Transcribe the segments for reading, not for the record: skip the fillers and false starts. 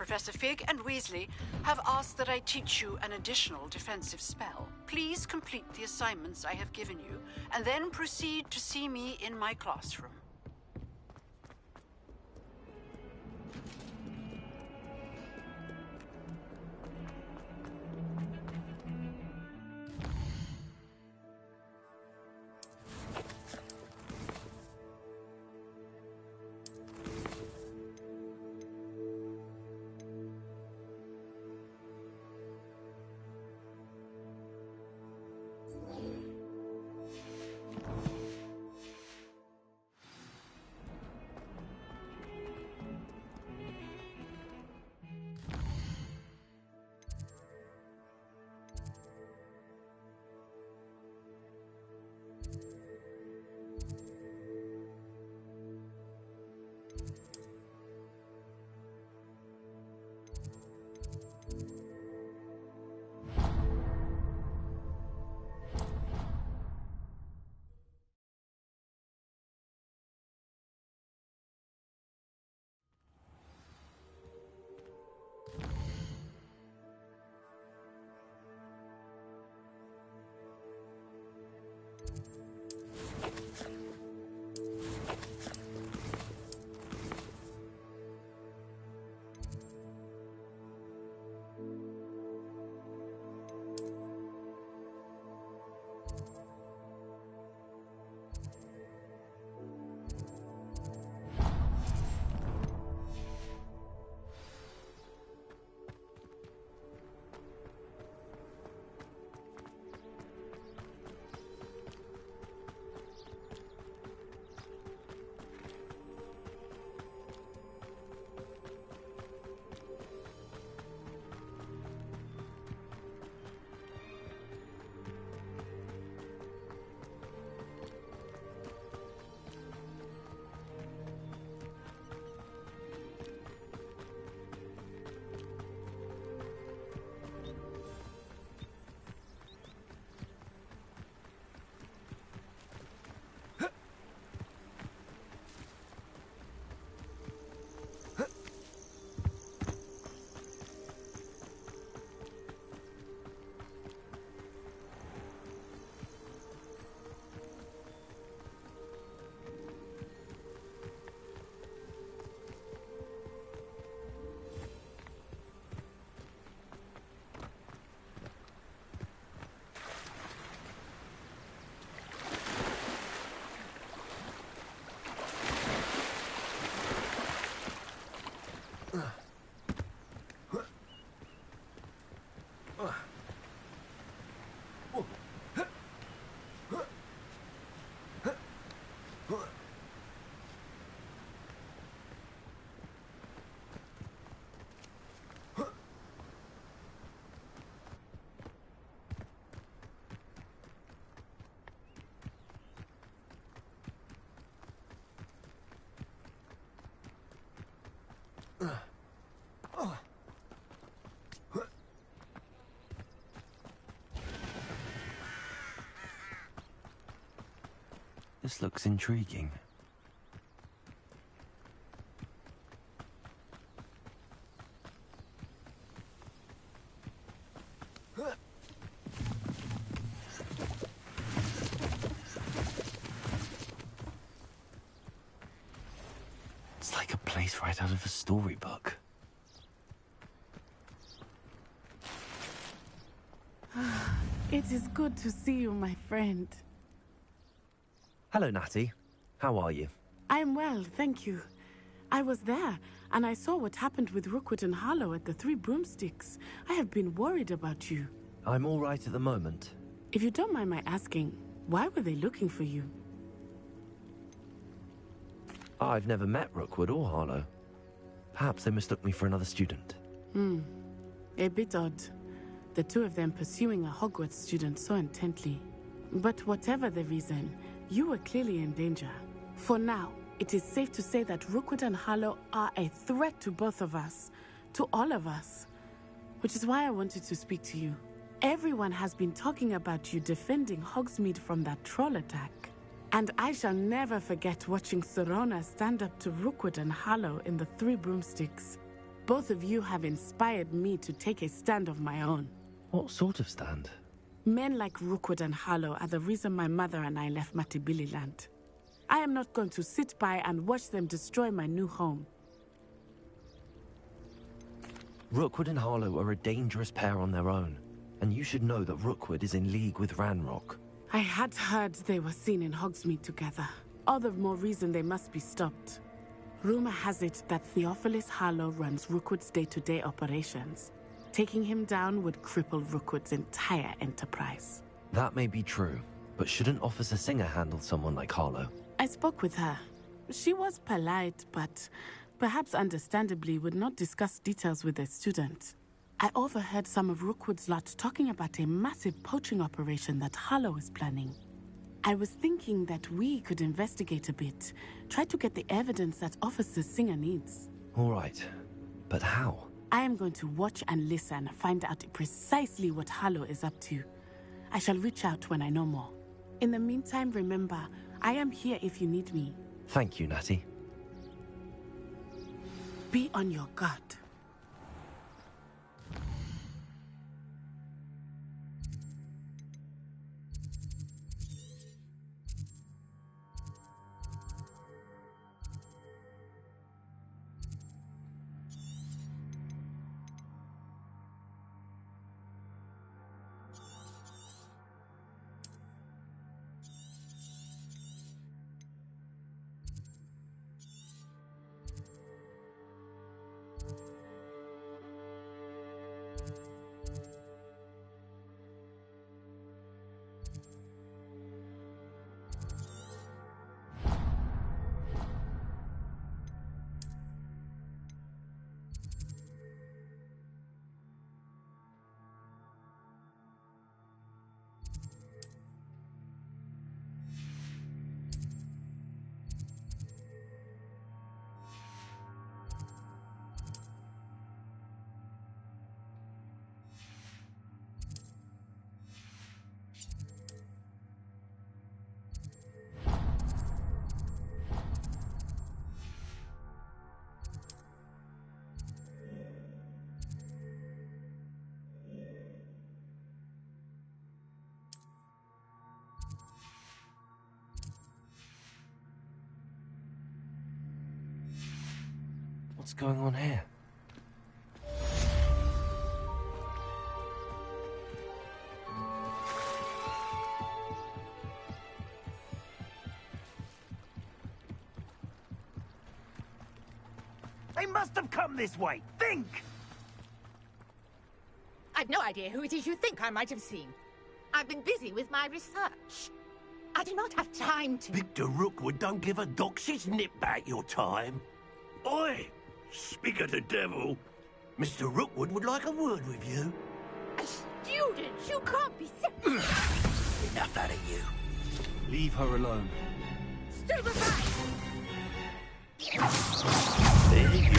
Professor Fig and Weasley have asked that I teach you an additional defensive spell. Please complete the assignments I have given you, and then proceed to see me in my classroom. This looks intriguing. It's like a place right out of a storybook. It is good to see you, my friend. Hello, Natty. How are you? I'm well, thank you. I was there, and I saw what happened with Rookwood and Harlow at the Three Broomsticks. I have been worried about you. I'm all right at the moment. If you don't mind my asking, why were they looking for you? I've never met Rookwood or Harlow. Perhaps they mistook me for another student. A bit odd. The two of them pursuing a Hogwarts student so intently. But whatever the reason, you were clearly in danger. For now, it is safe to say that Rookwood and Harlow are a threat to both of us, to all of us. Which is why I wanted to speak to you. Everyone has been talking about you defending Hogsmeade from that troll attack. And I shall never forget watching Sorona stand up to Rookwood and Harlow in the Three Broomsticks. Both of you have inspired me to take a stand of my own. What sort of stand? Men like Rookwood and Harlow are the reason my mother and I left Matibili land. I am not going to sit by and watch them destroy my new home. Rookwood and Harlow are a dangerous pair on their own, and you should know that Rookwood is in league with Ranrock. I had heard they were seen in Hogsmeade together. All the more reason they must be stopped. Rumor has it that Theophilus Harlow runs Rookwood's day-to-day operations. Taking him down would cripple Rookwood's entire enterprise. That may be true, but shouldn't Officer Singer handle someone like Harlow? I spoke with her. She was polite, but perhaps understandably would not discuss details with a student. I overheard some of Rookwood's lot talking about a massive poaching operation that Harlow is planning. I was thinking that we could investigate a bit, try to get the evidence that Officer Singer needs. All right, but how? I am going to watch and listen, find out precisely what Harlow is up to. I shall reach out when I know more. In the meantime, remember, I am here if you need me. Thank you, Natty. Be on your guard. What's going on here? They must have come this way. Think! I've no idea who it is you think I might have seen. I've been busy with my research. I do not have time to... Victor Rookwood don't give a doxy's nip back your time. Oi! Speak of the devil. Mr. Rookwood would like a word with you. A student? You can't be serious. Enough out of you. Leave her alone. Stupefy! There you go.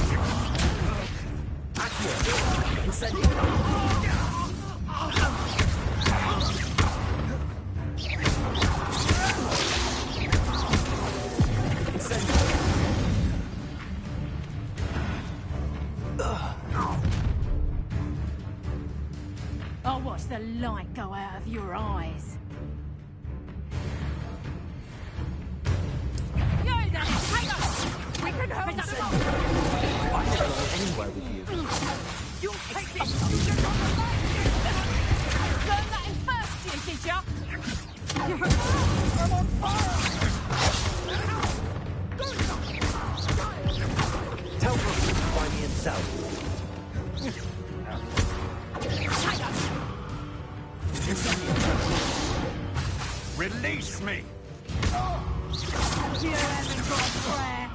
I'll watch the light go out of your eyes. Yo, then! Hang on! We can hold it up! I can go anywhere with you. You'll take this student on the line! Learn that in first year, did ya? I'm on fire! Tell Rookwood to find me himself. Release me! You haven't got a prayer.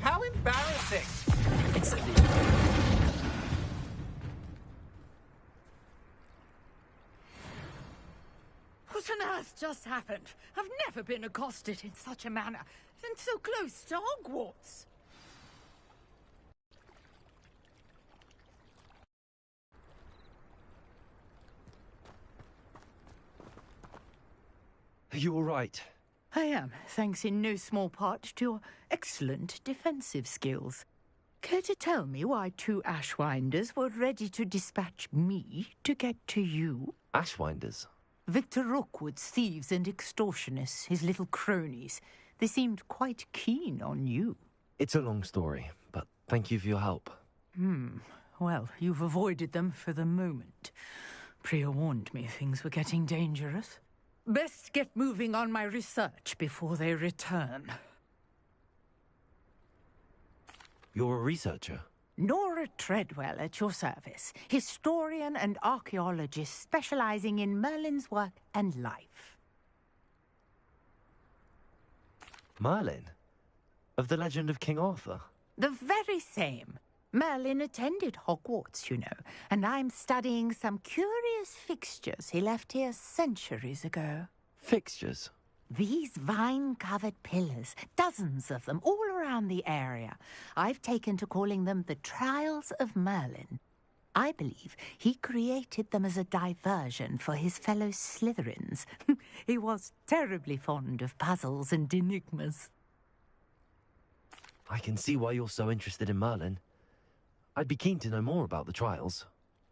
How embarrassing! What on earth just happened? I've never been accosted in such a manner, and so close to Hogwarts. Are you all right? I am, thanks in no small part to your excellent defensive skills. Care to tell me why 2 Ashwinders were ready to dispatch me to get to you? Ashwinders? Victor Rookwood's thieves and extortionists, his little cronies. They seemed quite keen on you. It's a long story, but thank you for your help. Well, you've avoided them for the moment. Priya warned me things were getting dangerous. Best get moving on my research before they return. You're a researcher? Nora Treadwell at your service, historian and archaeologist specializing in Merlin's work and life. Merlin? Of the legend of King Arthur? The very same. Merlin attended Hogwarts, you know, and I'm studying some curious fixtures he left here centuries ago. Fixtures? These vine-covered pillars, dozens of them, all around the area. I've taken to calling them the Trials of Merlin. I believe he created them as a diversion for his fellow Slytherins. He was terribly fond of puzzles and enigmas. I can see why you're so interested in Merlin. I'd be keen to know more about the trials.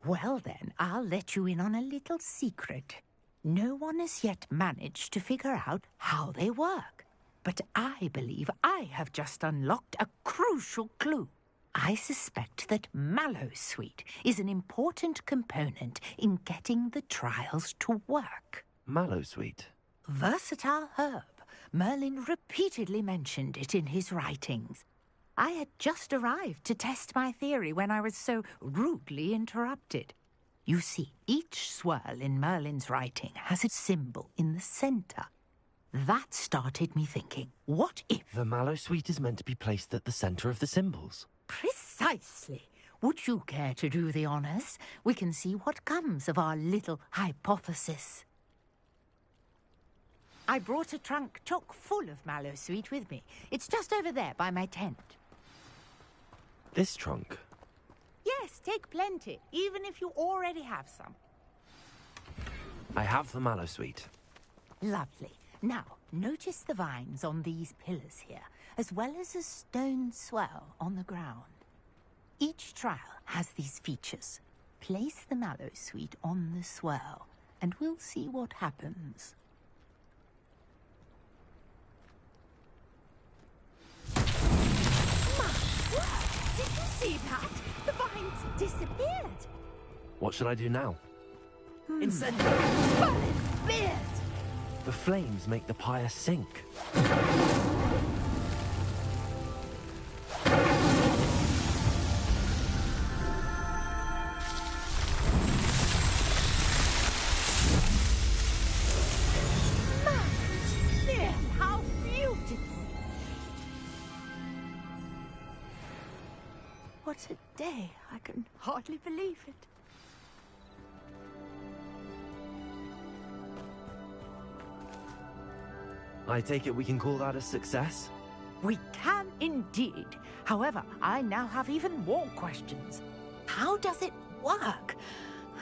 Well then, I'll let you in on a little secret. No one has yet managed to figure out how they work. But I believe I have just unlocked a crucial clue. I suspect that Mallowsweet is an important component in getting the trials to work. Mallowsweet? Versatile herb. Merlin repeatedly mentioned it in his writings. I had just arrived to test my theory when I was so rudely interrupted. You see, each swirl in Merlin's writing has a symbol in the center. That started me thinking, what if... The Mallowsweet is meant to be placed at the center of the symbols. Precisely. Would you care to do the honors? We can see what comes of our little hypothesis. I brought a trunk chock full of Mallowsweet with me. It's just over there by my tent. This trunk? Yes, take plenty, even if you already have some. I have the Mallowsweet. Lovely. Now, notice the vines on these pillars here, as well as a stone swell on the ground. Each trial has these features. Place the Mallowsweet on the swell, and we'll see what happens. Did you see that? The vines disappeared. What should I do now? Incendio! Merlin's beard! The flames make the pyre sink. Merlin, how beautiful! What a day. I can hardly believe it. I take it we can call that a success? We can indeed. However, I now have even more questions. How does it work?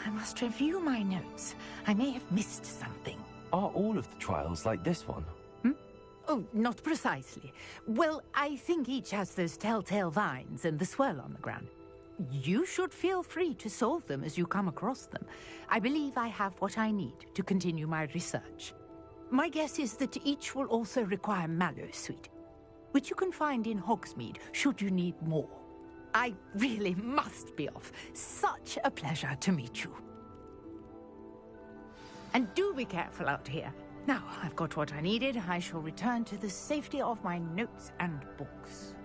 I must review my notes. I may have missed something. Are all of the trials like this one? Oh, not precisely. Well, I think each has those telltale vines and the swirl on the ground. You should feel free to solve them as you come across them. I believe I have what I need to continue my research. My guess is that each will also require Mallowsweet, which you can find in Hogsmeade should you need more. I really must be off. Such a pleasure to meet you. And do be careful out here. Now, I've got what I needed. I shall return to the safety of my notes and books.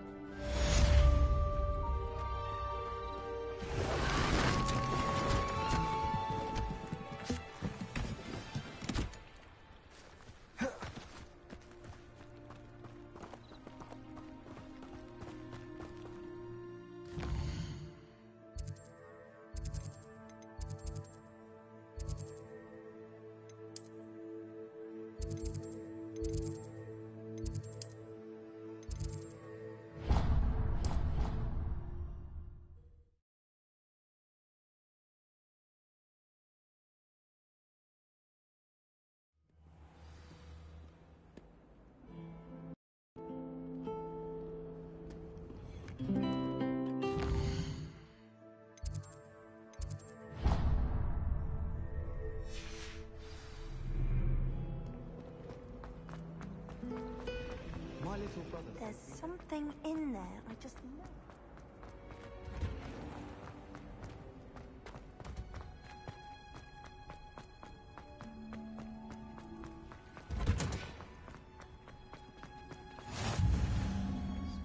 little brother. There's something in there. I just know.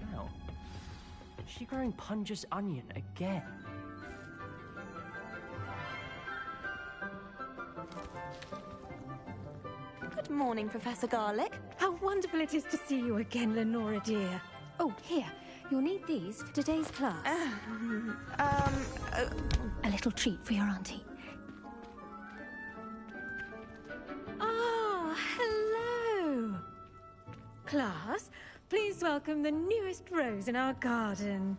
Smell. Is she growing Punja's onion again? Good morning, Professor Garlic. How wonderful it is to see you again, Lenora dear. Oh, here. You'll need these for today's class. A little treat for your auntie. Ah, hello. Class, please welcome the newest rose in our garden.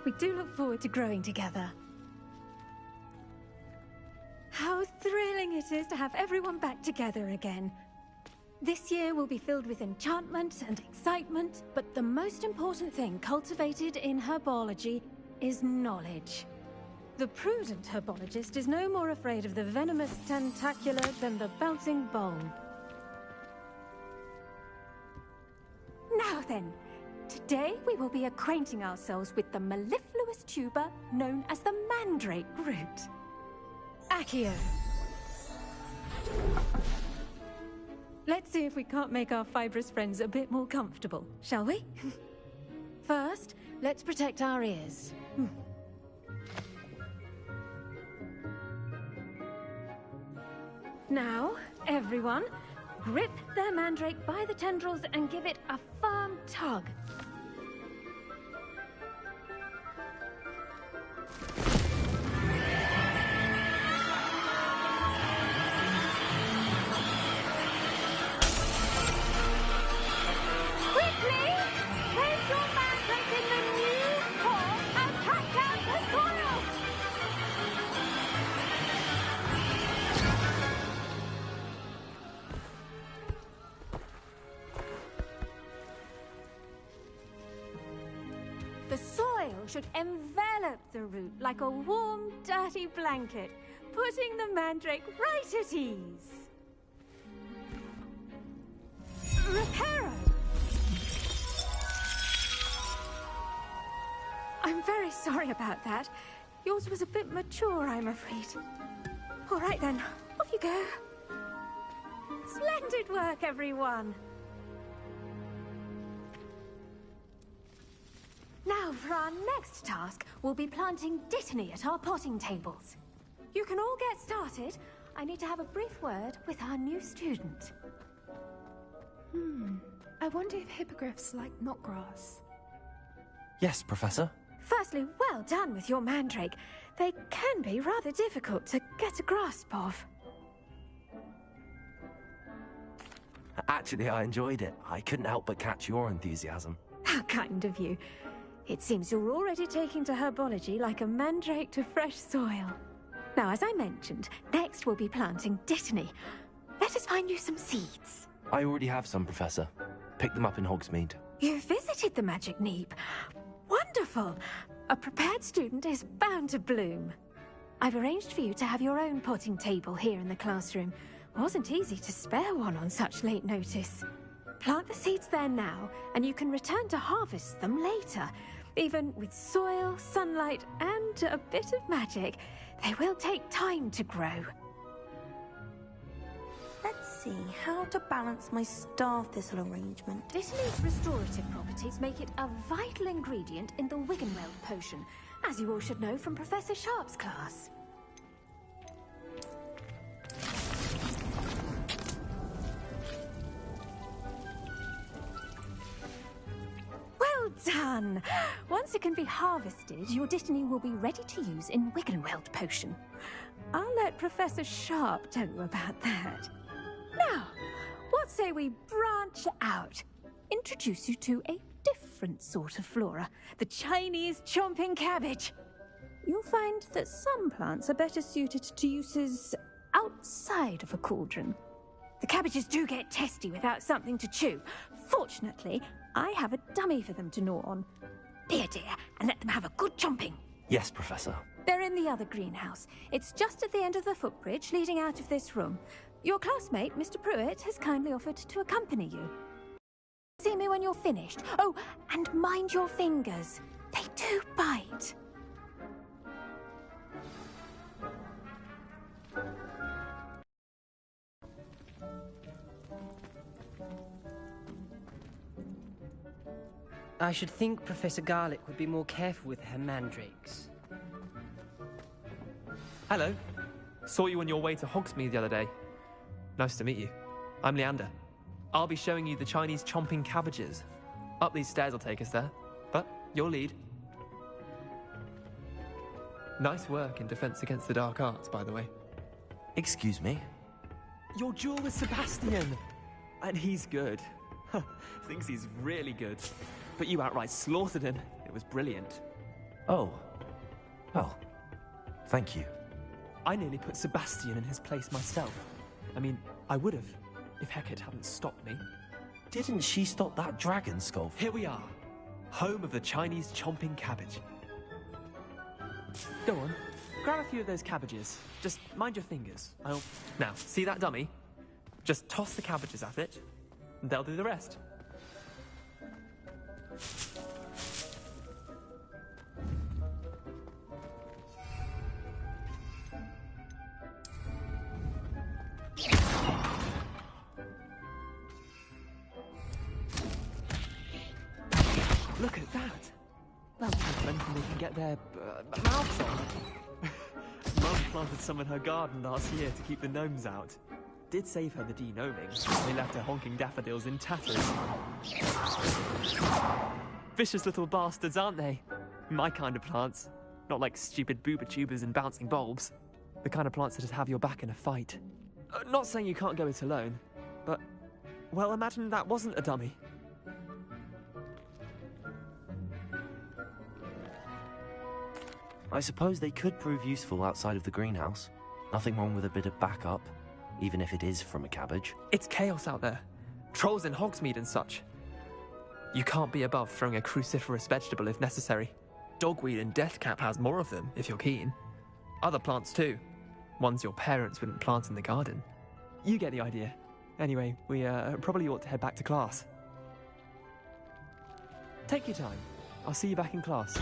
We do look forward to growing together. How thrilling it is to have everyone back together again. This year will be filled with enchantment and excitement, but the most important thing cultivated in herbology is knowledge. The prudent herbologist is no more afraid of the venomous tentacula than the bouncing bowl. Now then, today we will be acquainting ourselves with the mellifluous tuber known as the mandrake root. Accio. Let's see if we can't make our fibrous friends a bit more comfortable, shall we? First, let's protect our ears. Now, everyone, grip their mandrake by the tendrils and give it a firm tug. The soil should envelop the root like a warm, dirty blanket, putting the mandrake right at ease. Reparo! I'm very sorry about that. Yours was a bit mature, I'm afraid. All right then, off you go. Splendid work, everyone! Now, for our next task, we'll be planting dittany at our potting tables. You can all get started. I need to have a brief word with our new student. I wonder if hippogriffs like knotgrass. Yes, Professor. Firstly, well done with your mandrake. They can be rather difficult to get a grasp of. Actually, I enjoyed it. I couldn't help but catch your enthusiasm. How kind of you. It seems you're already taking to herbology like a mandrake to fresh soil. Now, as I mentioned, next we'll be planting dittany. Let us find you some seeds. I already have some, Professor. Picked them up in Hogsmeade. You visited the Magic Neep. Wonderful! A prepared student is bound to bloom. I've arranged for you to have your own potting table here in the classroom. Wasn't easy to spare one on such late notice. Plant the seeds there now, and you can return to harvest them later. Even with soil, sunlight, and a bit of magic, they will take time to grow. Let's see how to balance my star thistle arrangement. Dittany's restorative properties make it a vital ingredient in the Wiggenweld potion, as you all should know from Professor Sharp's class. Well done! Once it can be harvested, your dittany will be ready to use in Wiggenweld potion. I'll let Professor Sharp tell you about that. Now, what say we branch out? Introduce you to a different sort of flora, the Chinese chomping cabbage. You'll find that some plants are better suited to uses outside of a cauldron. The cabbages do get testy without something to chew. Fortunately, I have a dummy for them to gnaw on. Here, dear, and let them have a good chomping. Yes, Professor. They're in the other greenhouse. It's just at the end of the footbridge leading out of this room. Your classmate, Mr. Pruitt, has kindly offered to accompany you. See me when you're finished. Oh, and mind your fingers. They do bite. I should think Professor Garlick would be more careful with her mandrakes. Hello. Saw you on your way to Hogsmeade the other day. Nice to meet you. I'm Leander. I'll be showing you the Chinese chomping cabbages. Up these stairs will take us there, but you'll lead. Nice work in Defense Against the Dark Arts, by the way. Excuse me? Your duel with Sebastian! And he's good. Thinks he's really good. But you outright slaughtered him. It was brilliant. Oh. Well, thank you. I nearly put Sebastian in his place myself. I mean, I would have, if Hecate hadn't stopped me. Didn't she stop that dragon skull? Here we are. Home of the Chinese chomping cabbage. Go on. Grab a few of those cabbages. Just mind your fingers. Now, see that dummy? Just toss the cabbages at it, and they'll do the rest. Look at that! That's not anything they can get their mouths on. Mum planted some in her garden last year to keep the gnomes out. Did save her the de-gnoming. They left her honking daffodils in tatters. Vicious little bastards, aren't they? My kind of plants. Not like stupid booba tubers and bouncing bulbs. The kind of plants that'd have your back in a fight. Not saying you can't go it alone, but... well, imagine that wasn't a dummy. I suppose they could prove useful outside of the greenhouse. Nothing wrong with a bit of backup, even if it is from a cabbage. It's chaos out there. Trolls in Hogsmeade and such. You can't be above throwing a cruciferous vegetable if necessary. Dogweed and deathcap has more of them, if you're keen. Other plants too. Ones your parents wouldn't plant in the garden. You get the idea. Anyway, we probably ought to head back to class. Take your time. I'll see you back in class.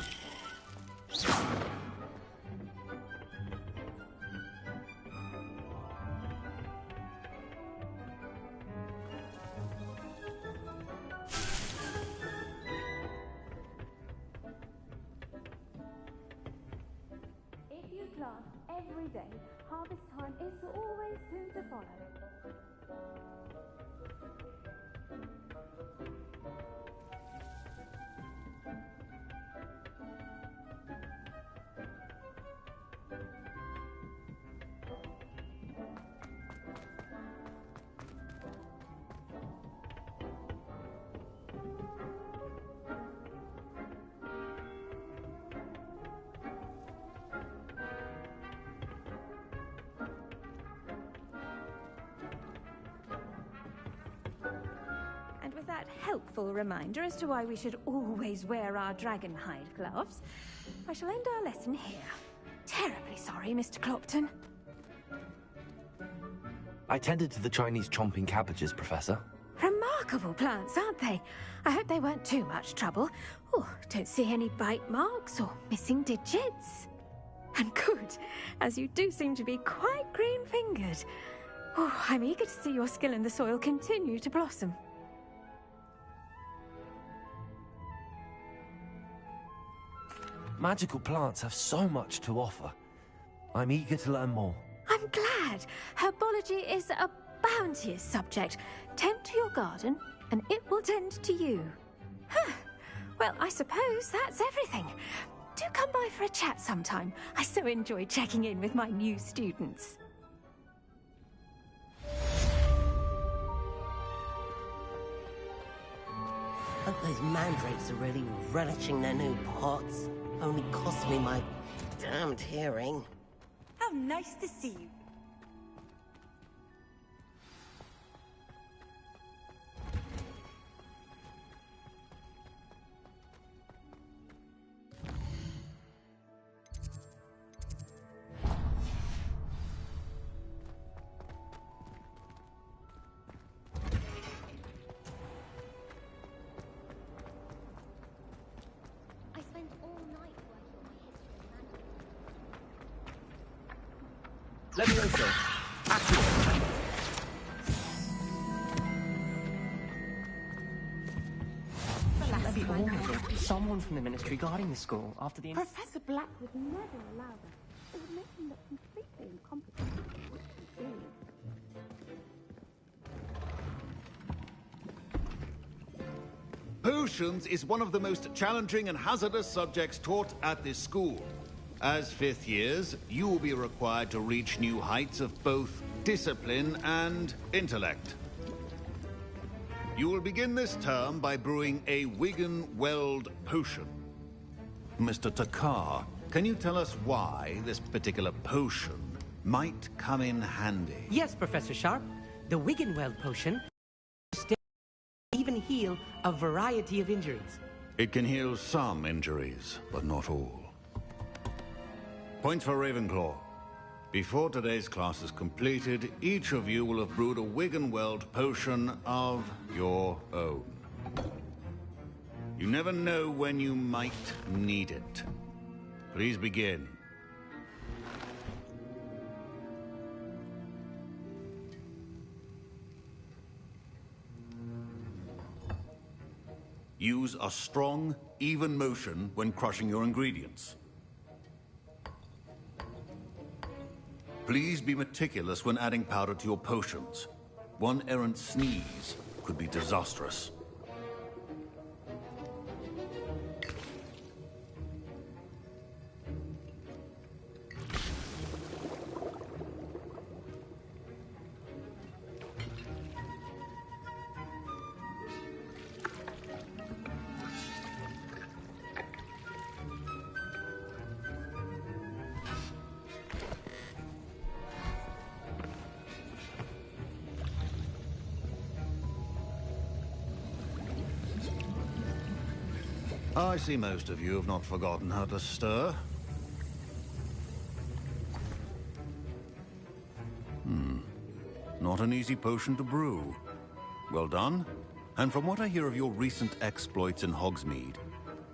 If you class every day, harvest time is always soon to follow. That helpful reminder as to why we should always wear our dragon hide gloves, I shall end our lesson here. Terribly sorry, Mr. Clopton. I tended to the Chinese chomping cabbages, Professor. Remarkable plants, aren't they? I hope they weren't too much trouble. Oh, don't see any bite marks or missing digits. And good, as you do seem to be quite green-fingered. Oh, I'm eager to see your skill in the soil continue to blossom. Magical plants have so much to offer. I'm eager to learn more. I'm glad. Herbology is a bounteous subject. Tend to your garden, and it will tend to you. Huh. Well, I suppose that's everything. Do come by for a chat sometime. I so enjoy checking in with my new students. Hope those mandrakes are really relishing their new pots. Only cost me my damned hearing. How nice to see you. Levioso. Accio. Someone from the ministry guarding the school after the... Professor Black would never allow that. It would make him look completely incompetent. Potions is one of the most challenging and hazardous subjects taught at this school. As fifth years, you will be required to reach new heights of both discipline and intellect. You will begin this term by brewing a Wiggenweld potion. Mr. Takar, can you tell us why this particular potion might come in handy? Yes, Professor Sharp. The Wiggenweld potion even heal a variety of injuries. It can heal some injuries, but not all. Points for Ravenclaw. Before today's class is completed, each of you will have brewed a Wiggenweld potion of your own. You never know when you might need it. Please begin. Use a strong, even motion when crushing your ingredients. Please be meticulous when adding powder to your potions. One errant sneeze could be disastrous. I see most of you have not forgotten how to stir. Not an easy potion to brew. Well done. And from what I hear of your recent exploits in Hogsmeade,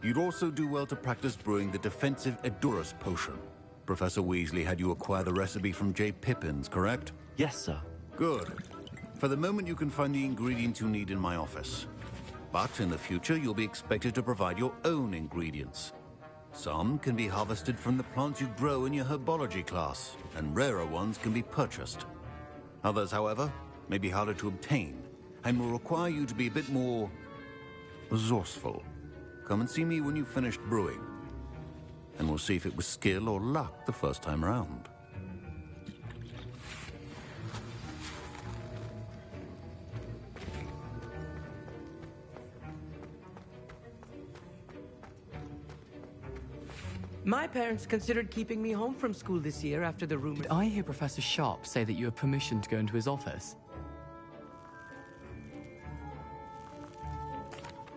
you'd also do well to practice brewing the defensive Edurus potion. Professor Weasley had you acquire the recipe from J. Pippins, correct? Yes, sir. Good. For the moment, you can find the ingredients you need in my office. But in the future, you'll be expected to provide your own ingredients. Some can be harvested from the plants you grow in your herbology class, and rarer ones can be purchased. Others, however, may be harder to obtain, and will require you to be a bit more resourceful. Come and see me when you've finished brewing, and we'll see if it was skill or luck the first time around. My parents considered keeping me home from school this year after the rumor... Did I hear Professor Sharp say that you have permission to go into his office?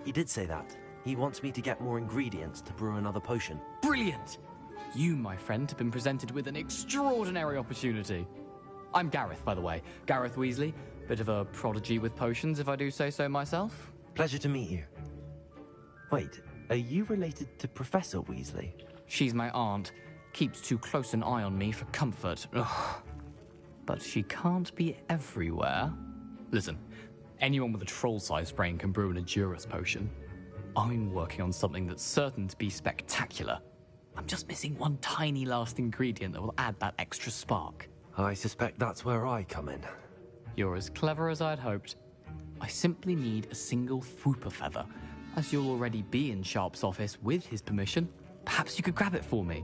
He did say that. He wants me to get more ingredients to brew another potion. Brilliant! You, my friend, have been presented with an extraordinary opportunity. I'm Gareth, by the way. Gareth Weasley. Bit of a prodigy with potions, if I do say so myself. Pleasure to meet you. Wait, are you related to Professor Weasley? She's my aunt. Keeps too close an eye on me for comfort. Ugh. But she can't be everywhere. Listen, anyone with a troll-sized brain can brew an Edurus potion. I'm working on something that's certain to be spectacular. I'm just missing one tiny last ingredient that will add that extra spark. I suspect that's where I come in. You're as clever as I'd hoped. I simply need a single Fwooper feather. As you'll already be in Sharp's office with his permission, perhaps you could grab it for me.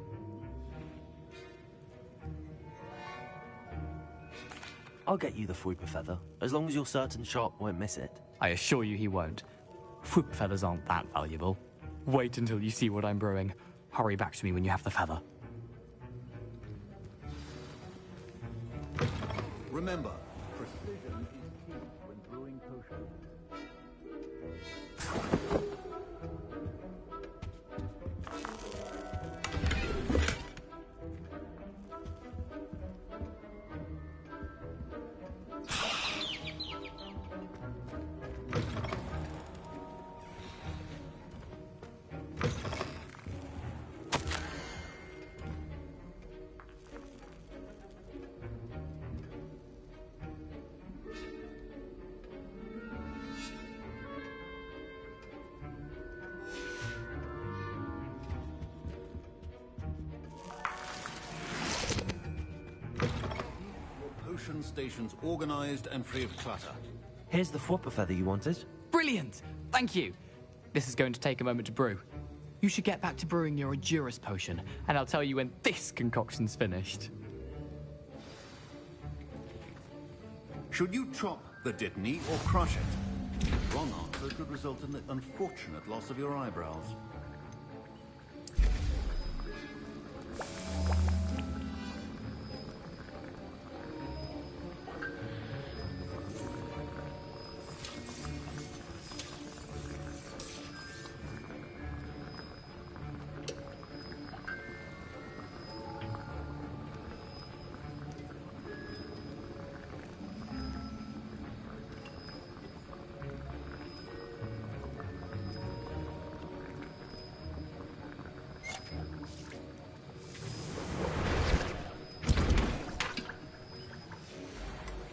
I'll get you the Fwooper feather, as long as you're certain Sharp won't miss it. I assure you he won't. Fwooper feathers aren't that valuable. Wait until you see what I'm brewing. Hurry back to me when you have the feather. Remember, precision is key when brewing potions. stations organized and free of clutter. Here's the flopper feather you wanted. Brilliant! Thank you. This is going to take a moment to brew. You should get back to brewing your Endurus potion, and I'll tell you when this concoction's finished. Should you chop the Dittany or crush it? The wrong answer could result in the unfortunate loss of your eyebrows.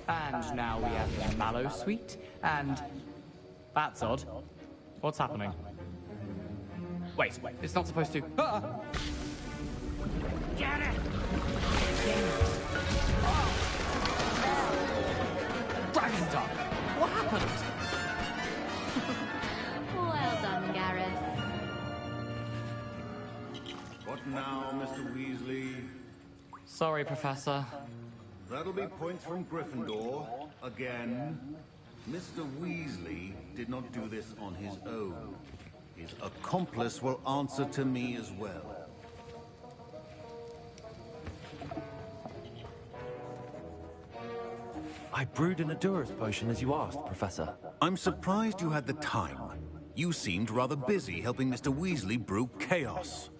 And now we have the Mallow Suite, and... That's odd. What's happening? Wait, it's not supposed to... Ah! Get it! Dragon's Dark! What happened? Well done, Gareth. What now, Mr. Weasley? Sorry, Professor. That'll be points from Gryffindor. Again. Mr. Weasley did not do this on his own. His accomplice will answer to me as well. I brewed an Endurus potion as you asked, Professor. I'm surprised you had the time. You seemed rather busy helping Mr. Weasley brew chaos.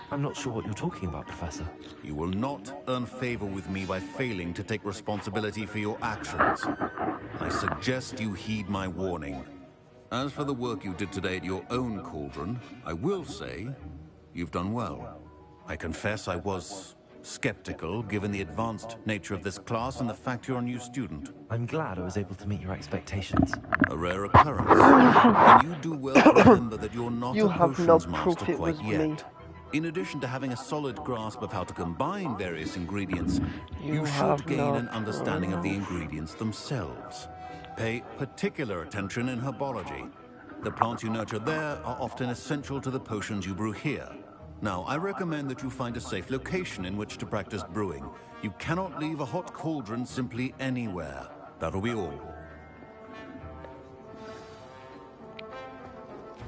I'm not sure what you're talking about, Professor. You will not earn favor with me by failing to take responsibility for your actions. I suggest you heed my warning. As for the work you did today at your own cauldron, I will say you've done well. I confess I was skeptical, given the advanced nature of this class and the fact you're a new student. I'm glad I was able to meet your expectations. A rare occurrence. And you do well to remember that you're not You a have potions no master proof it quite was yet. me. In addition to having a solid grasp of how to combine various ingredients, You you have should gain no an understanding of the proof. ingredients themselves. Pay particular attention in herbology. The plants you nurture there are often essential to the potions you brew here. Now, I recommend that you find a safe location in which to practice brewing. You cannot leave a hot cauldron simply anywhere. That'll be all.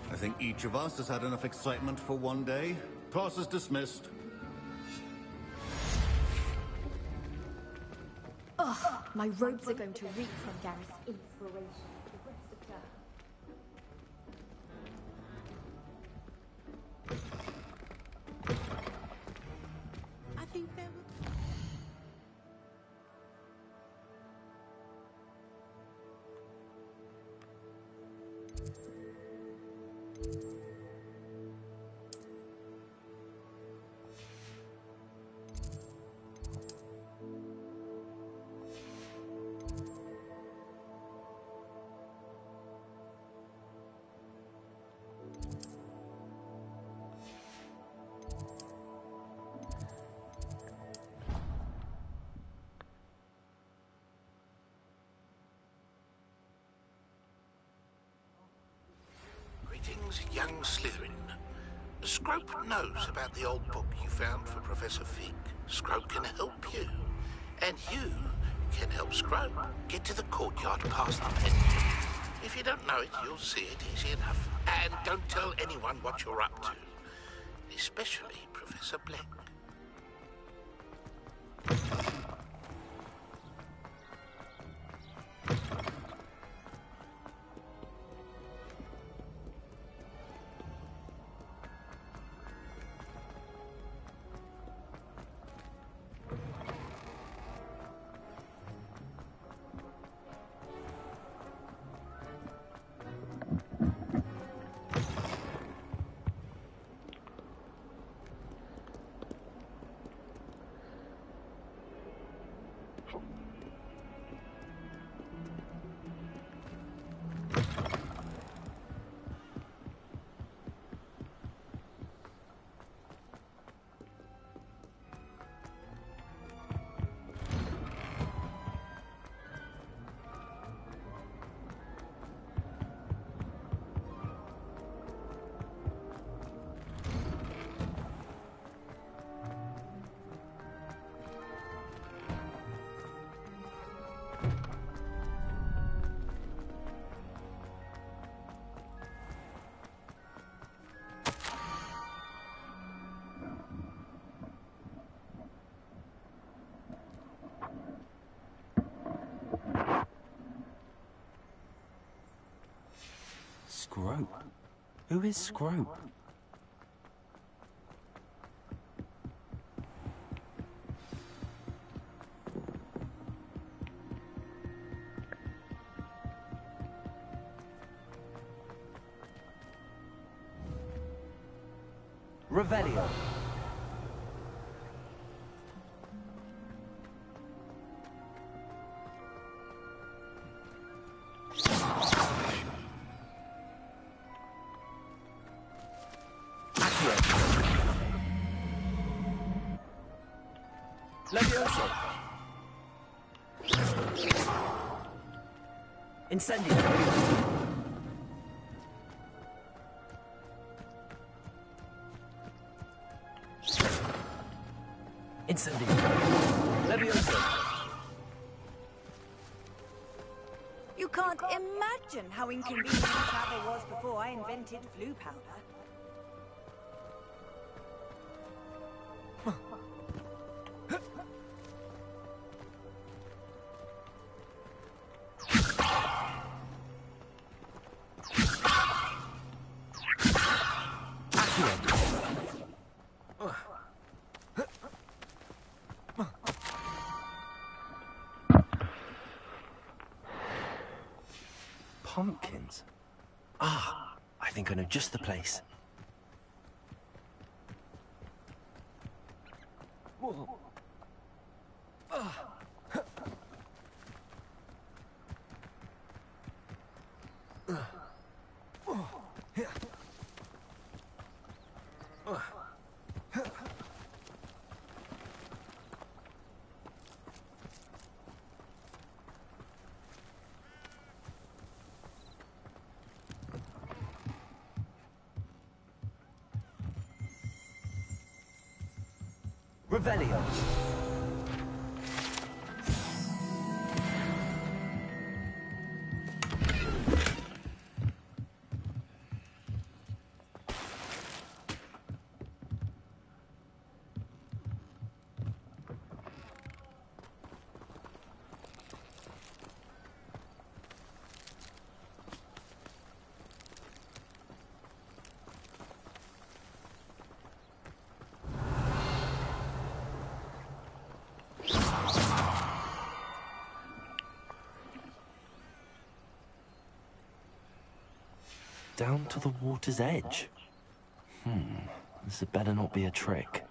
I think each of us has had enough excitement for one day. Class is dismissed. Ugh, my robes are going to reek from Gareth's inspiration. The rest of term. I think there will... Greetings, young Slytherin. Scrope knows about the old book you found for Professor Fig. Scrope can help you. And you can help Scrope get to the courtyard past the pentacle. If you don't know it, you'll see it easy enough. And don't tell anyone what you're up to. Especially Professor Black. Who is Scrope? Revelio. Levioso. Incendio. Incendio. Levioso. You can't imagine how inconvenient travel was before I invented flu powder. Pumpkins? Ah, I think I know just the place. Revelio. Down to the water's edge. This had better not be a trick.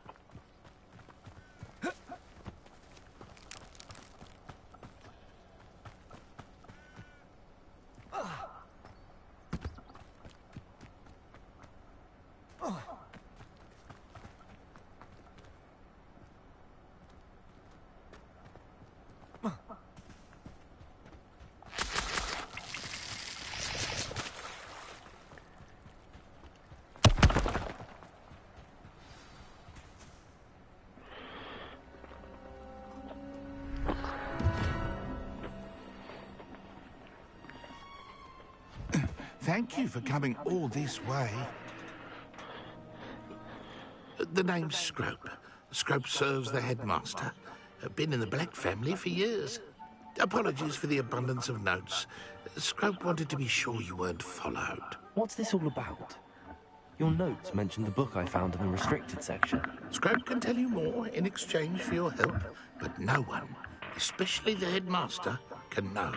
Thank you for coming all this way. The name's Scrope. Scrope serves the headmaster. Been in the Black family for years. Apologies for the abundance of notes. Scrope wanted to be sure you weren't followed. What's this all about? Your notes mentioned the book I found in the restricted section. Scrope can tell you more in exchange for your help, but no one, especially the headmaster, can know.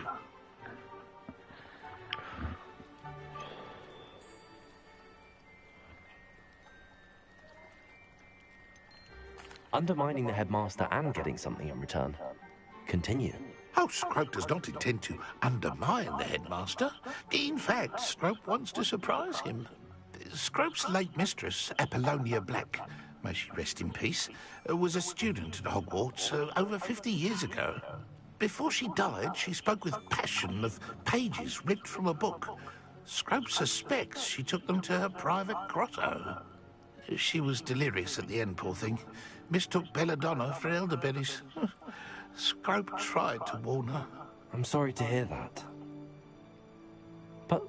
Undermining the headmaster and getting something in return. Continue. Oh, Scrope does not intend to undermine the headmaster. In fact, Scrope wants to surprise him. Scrope's late mistress, Apollonia Black, may she rest in peace, was a student at Hogwarts over 50 years ago. Before she died, she spoke with passion of pages ripped from a book. Scrope suspects she took them to her private grotto. She was delirious at the end, poor thing. Mistook belladonna for elderberries. Scrope tried to warn her. I'm sorry to hear that. But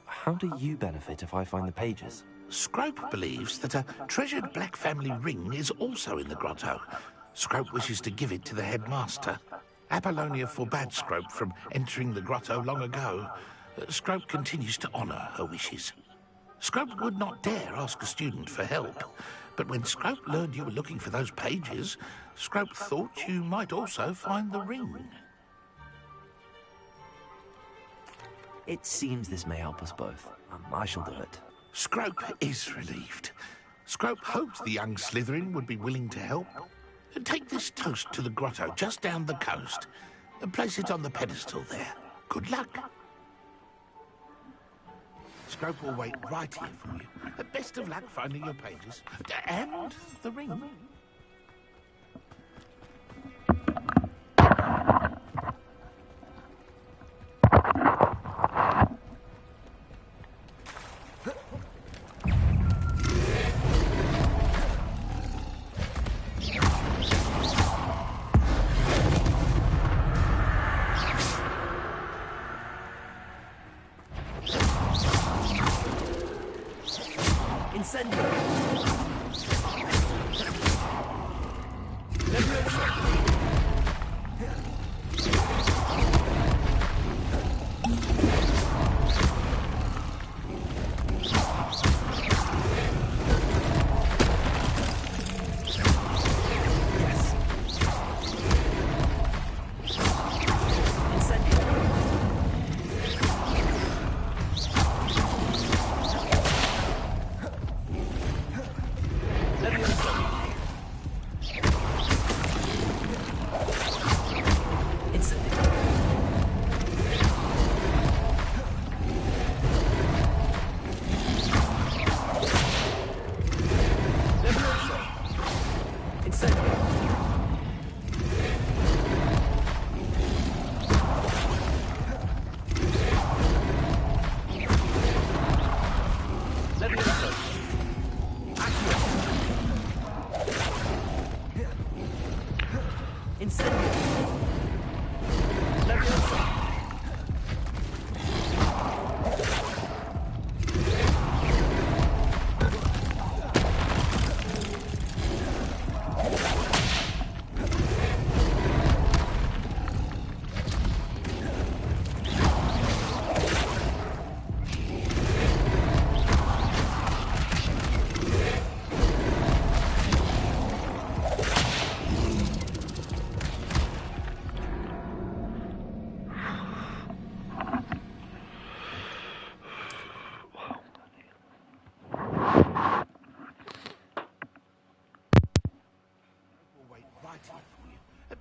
how do you benefit if I find the pages? Scrope believes that a treasured Black family ring is also in the grotto. Scrope wishes to give it to the headmaster. Apollonia forbade Scrope from entering the grotto long ago. Scrope continues to honour her wishes. Scrope would not dare ask a student for help, but when Scrope learned you were looking for those pages, Scrope thought you might also find the ring. It seems this may help us both. I shall do it. Scrope is relieved. Scrope hoped the young Slytherin would be willing to help. Take this toast to the grotto just down the coast and place it on the pedestal there. Good luck. Scrope will wait right here for you. Best of luck finding your pages. And the ring.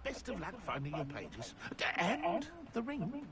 Best of luck finding your pages. And the ring.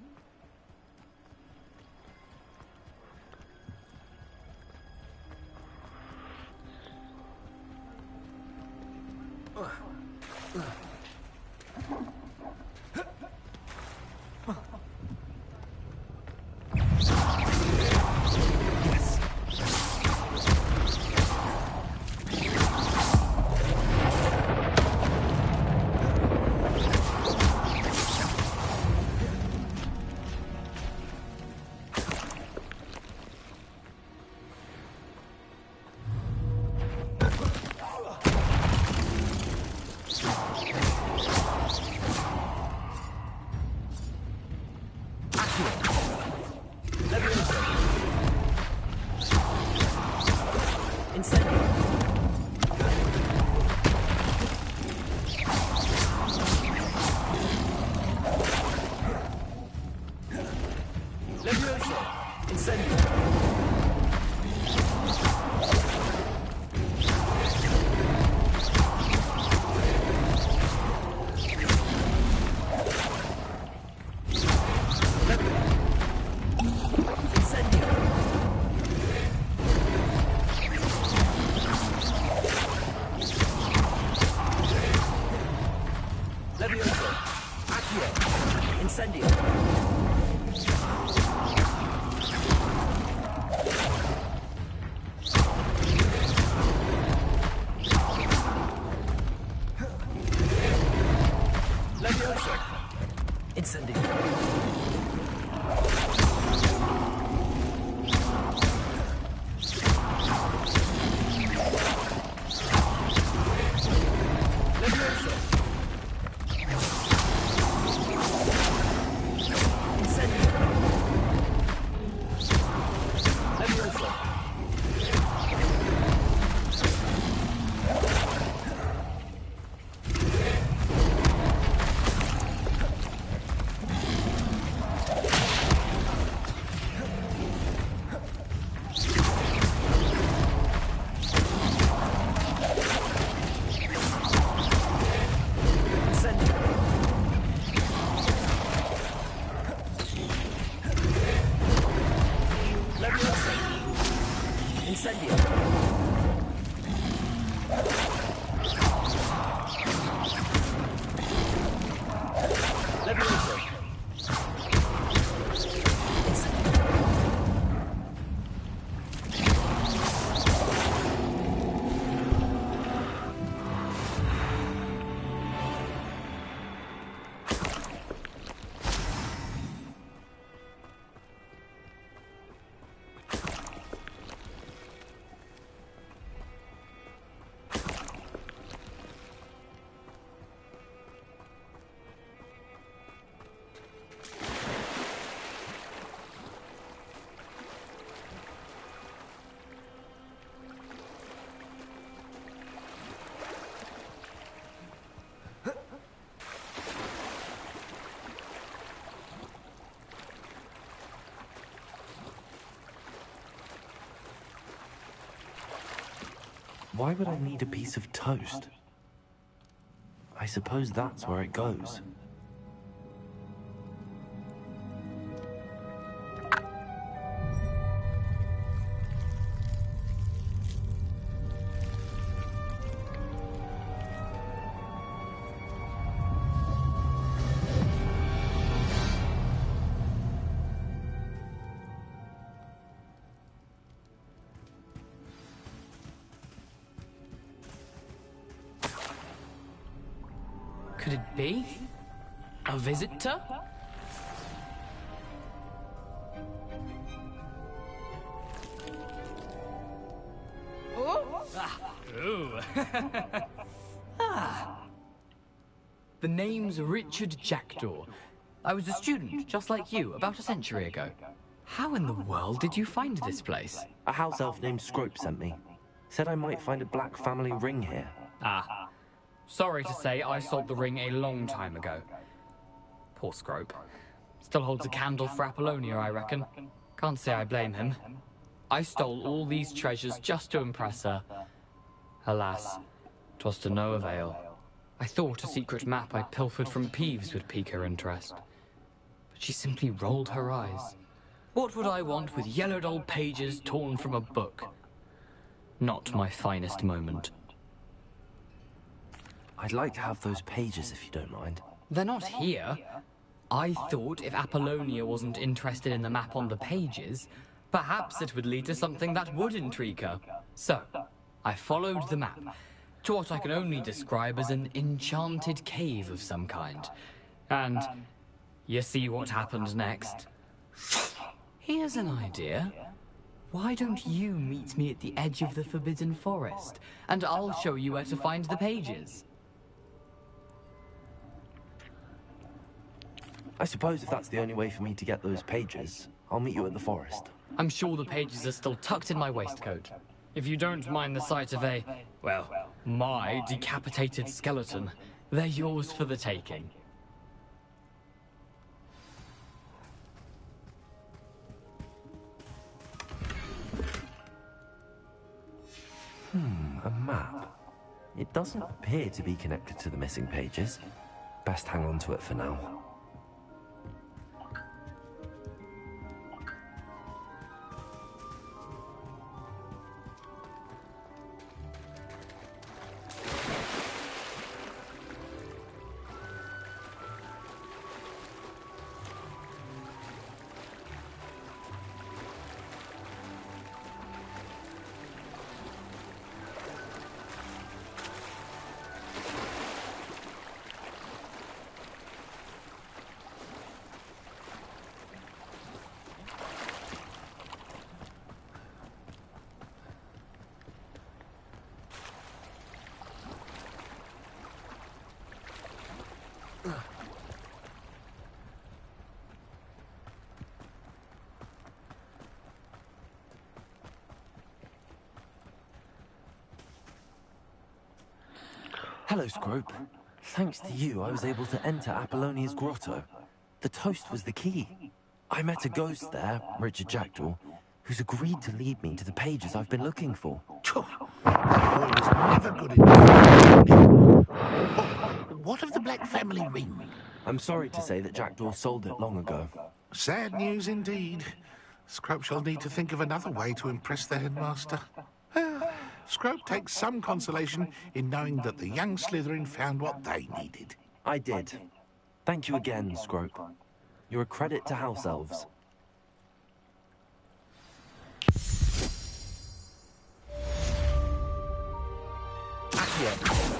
Why would I need a piece of toast? I suppose that's where it goes. Could it be? A visitor? Oh? Ooh. The name's Richard Jackdaw. I was a student, just like you, about a century ago. How in the world did you find this place? A house elf named Scrope sent me. Said I might find a black family ring here. Ah. Sorry to say, I sold the ring a long time ago. Poor Scrope. Still holds a candle for Apollonia, I reckon. Can't say I blame him. I stole all these treasures just to impress her. Alas, 'twas to no avail. I thought a secret map I pilfered from Peeves would pique her interest. But she simply rolled her eyes. What would I want with yellowed old pages torn from a book? Not my finest moment. I'd like to have those pages if you don't mind. They're not here. I thought if Apollonia wasn't interested in the map on the pages, perhaps it would lead to something that would intrigue her. So, I followed the map to what I can only describe as an enchanted cave of some kind. And you see what happened next? Here's an idea. Why don't you meet me at the edge of the Forbidden Forest, and I'll show you where to find the pages? I suppose if that's the only way for me to get those pages, I'll meet you at the forest. I'm sure the pages are still tucked in my waistcoat. If you don't mind the sight of a, well, my decapitated skeleton, they're yours for the taking. A map. It doesn't appear to be connected to the missing pages. Best hang on to it for now. Hello, Scrope. Thanks to you, I was able to enter Apollonia's grotto. The toast was the key. I met a ghost there, Richard Jackdaw, who's agreed to lead me to the pages I've been looking for. Always never good enough. Oh, what of the Black Family ring? I'm sorry to say that Jackdaw sold it long ago. Sad news indeed. Scrope shall need to think of another way to impress the headmaster. Scrope takes some consolation in knowing that the young Slytherin found what they needed. I did. Thank you again, Scrope. You're a credit to house elves. Accio.